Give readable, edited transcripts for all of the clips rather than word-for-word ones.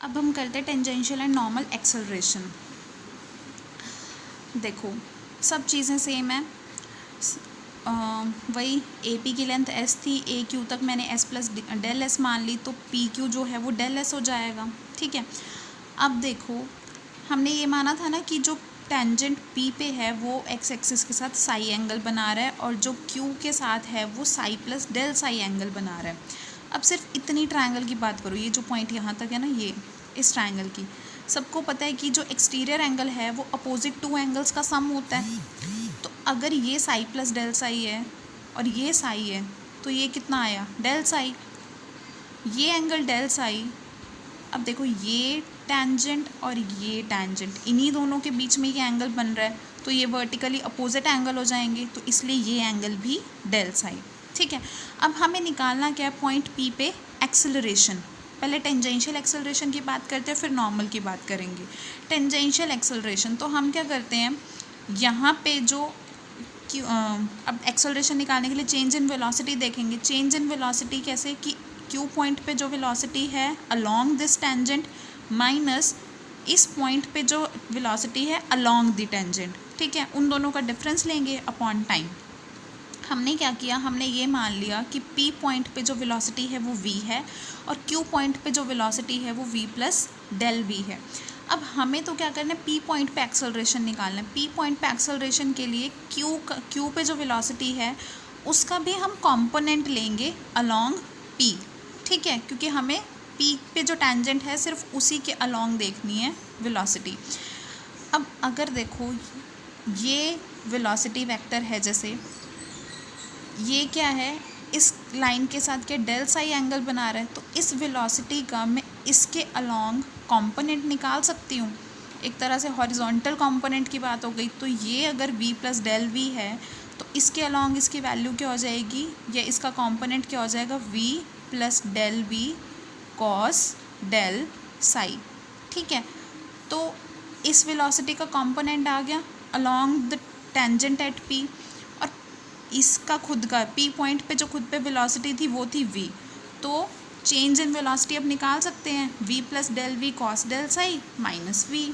अब हम करते हैं टेंजेंशियल एंड नॉर्मल एक्सेलरेशन। देखो सब चीज़ें सेम है, वही ए पी की लेंथ एस थी, ए क्यू तक मैंने एस प्लस डेल एस मान ली, तो पी क्यू जो है वो डेल एस हो जाएगा। ठीक है, अब देखो हमने ये माना था ना कि जो टेंजेंट पी पे है वो एक्स एक्सिस के साथ साई एंगल बना रहा है और जो क्यू के साथ है वो psi plus del psi angle बना रहा है। अब सिर्फ इतनी ट्रायंगल की बात करो, ये जो पॉइंट यहाँ तक है ना, ये इस ट्रायंगल की, सबको पता है कि जो एक्सटीरियर एंगल है वो अपोजिट टू एंगल्स का सम होता है। तो अगर ये साई प्लस डेल साई है और ये साई है तो ये कितना आया, डेल साई। ये एंगल डेल साई, अब देखो ये टेंजेंट और ये टेंजेंट, इन्हीं दोनों के बीच में ये एंगल बन रहा है, तो ये वर्टिकली अपोजिट एंगल हो जाएंगे, तो इसलिए ये एंगल भी डेल साई। ठीक है, अब हमें निकालना क्या है, पॉइंट पी पे एक्सेलरेशन। पहले टेंजेंशियल एक्सेलरेशन की बात करते हैं, फिर नॉर्मल की बात करेंगे। टेंजेंशियल एक्सेलरेशन तो हम क्या करते हैं, यहाँ पे जो अब एक्सेलरेशन निकालने के लिए चेंज इन वेलोसिटी देखेंगे। चेंज इन वेलोसिटी कैसे कि क्यू पॉइंट पे जो वेलोसिटी है अलोंग दिस टेंजेंट माइनस इस पॉइंट पे जो वेलोसिटी है अलोंग द टेंजेंट। ठीक है, उन दोनों का डिफरेंस लेंगे अपॉन टाइम। हमने क्या किया, हमने ये मान लिया कि P पॉइंट पे जो वेलोसिटी है वो V है और Q पॉइंट पे जो वेलोसिटी है वो V प्लस डेल V है। अब हमें तो क्या करना है, P पॉइंट पे एक्सेलरेशन निकालना है। P पॉइंट पे एक्सेलरेशन के लिए Q पे जो वेलोसिटी है उसका भी हम कॉम्पोनेंट लेंगे अलोंग P। ठीक है, क्योंकि हमें P पे जो टेंजेंट है सिर्फ उसी के अलोंग देखनी है वेलोसिटी। अब अगर देखो ये वेलोसिटी वेक्टर है, जैसे ये क्या है, इस लाइन के साथ क्या डेल साई एंगल बना रहा है, तो इस वेलोसिटी का मैं इसके अलोंग कंपोनेंट निकाल सकती हूँ। एक तरह से हॉरिजॉन्टल कंपोनेंट की बात हो गई। तो ये अगर v प्लस डेल वी है तो इसके अलोंग इसकी वैल्यू क्या हो जाएगी, या इसका कंपोनेंट क्या हो जाएगा, v plus del V cos del psi. ठीक है, तो इस वेलोसिटी का कंपोनेंट आ गया along the tangent at p, और इसका खुद का P पॉइंट पे जो खुद पे वेलोसिटी थी वो थी v। तो चेंज इन वेलोसिटी अब निकाल सकते हैं, v plus del V cos del psi minus v।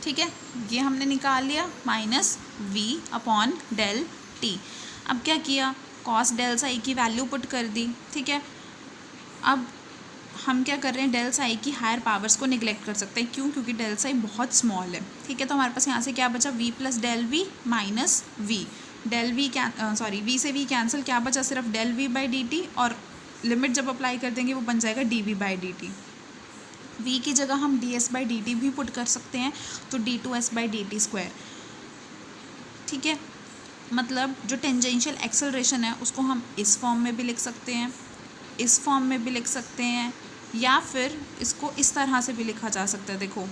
ठीक है, ये हमने निकाल लिया minus v upon del t। अब क्या किया, कॉस डेल साई की वैल्यू पुट कर दी। ठीक है, अब हम क्या कर रहे हैं, डेल साई की हायर पावर्स को निगलेक्ट कर सकते हैं। क्यों, क्योंकि डेल साई बहुत स्मॉल है। ठीक है, तो हमारे पास यहाँ से क्या बचा, v plus del V minus v। Del V v से v कैंसिल, क्या बचा, सिर्फ del v by D T, और लिमिट जब अप्लाई कर देंगे वो बन जाएगा D V by D T. v की जगह हम D S by D T भी पुट कर सकते हैं, तो D two S by D T square. ठीक है, मतलब जो टेंजेंशियल एक्सेलरेशन है उसको हम इस फॉर्म में भी लिख सकते हैं, इस फॉर्म में भी लिख सकते हैं, या फिर इसको इस तरह से भी लिखा जा सकता है। देखो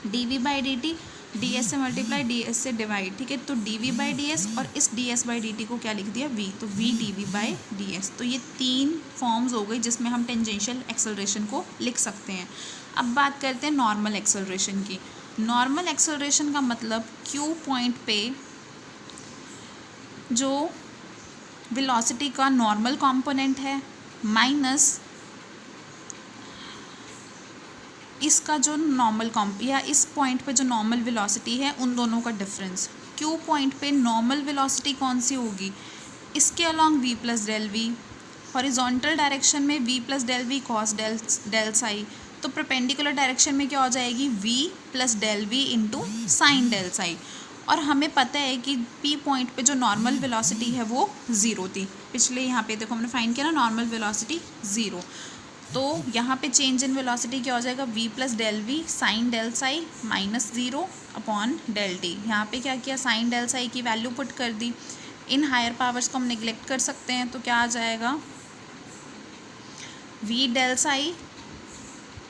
D V by D T, D S से मल्टीप्लाई, डी एस से डिवाइड। ठीक है, तो D V by D S और इस D S by D T को क्या लिख दिया, v, तो v D V by D S. तो ये तीन फॉर्म्स हो गई जिसमें हम टेंजेंशियल एक्सेलरेशन को लिख सकते हैं। अब बात करते हैं नॉर्मल एक्सेलरेशन की। नॉर्मल एक्सेलरेशन का मतलब q पॉइंट पे जो वेलोसिटी का नॉर्मल कंपोनेंट है माइनस इसका जो नॉर्मल या इस पॉइंट पे जो नॉर्मल वेलोसिटी है उन दोनों का डिफरेंस। क्यू पॉइंट पे नॉर्मल वेलोसिटी कौन सी होगी, इसके along v plus del V, horizontal direction में v plus del V cos del psi, तो परपेंडिकुलर डायरेक्शन में क्या हो जाएगी, v plus del V into sine del psi. और हमें पता है कि P पॉइंट पे जो नॉर्मल वेलोसिटी है वो 0 थी। पिछले यहाँ पे देखो हमने फाइंड किया ना, नॉर्मल वेलोसिटी 0, तो यहाँ पे चेंज इन वेलोसिटी क्या हो जाएगा, v plus del V sine del psi minus 0 upon del T. यहाँ पे क्या किया, साइन डेल साई की वैल्यू पुट कर दी। इन हायर पावर्स को हम निगलेक्ट कर सकते हैं, तो क्या आ जाएगा, v del psi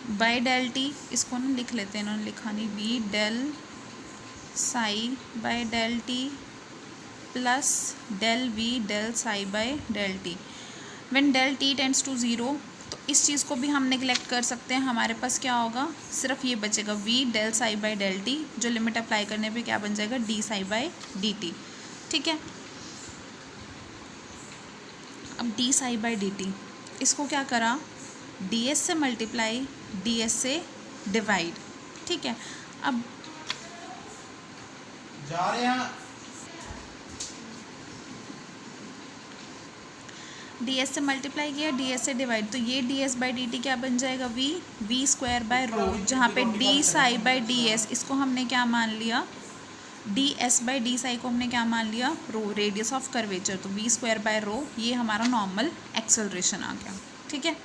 by del T, इसको ना लिख लेते हैं, इन्होंने लिखा नहीं, v del psi by del T plus del V del psi by del T. When del T tends to 0, तो इस चीज़ को भी हम निगलेक्ट कर सकते हैं। हमारे पास क्या होगा, सिर्फ ये बचेगा v del psi by del t, जो लिमिट अप्लाई करने पे क्या बन जाएगा, d psi by D t. ठीक है, अब d psi by D t, इसको क्या करा, डी एस से मल्टीप्लाई डी एस से डिवाइड, ठीक है। अब जा रहे हैं डी एस से मल्टीप्लाई किया, डी एस से डिवाइड, तो ये d S by D t क्या बन जाएगा, वी स्क्वायर बाय रो, जहाँ पे D psi by D S इसको हमने क्या मान लिया, D S by D Sai को हमने क्या मान लिया, रो, रेडियस ऑफ कर्वेचर, तो वी स्क्वायर बाय रो, ये हमारा नॉर्मल एक्सेलरेशन आ गया, ठीक है।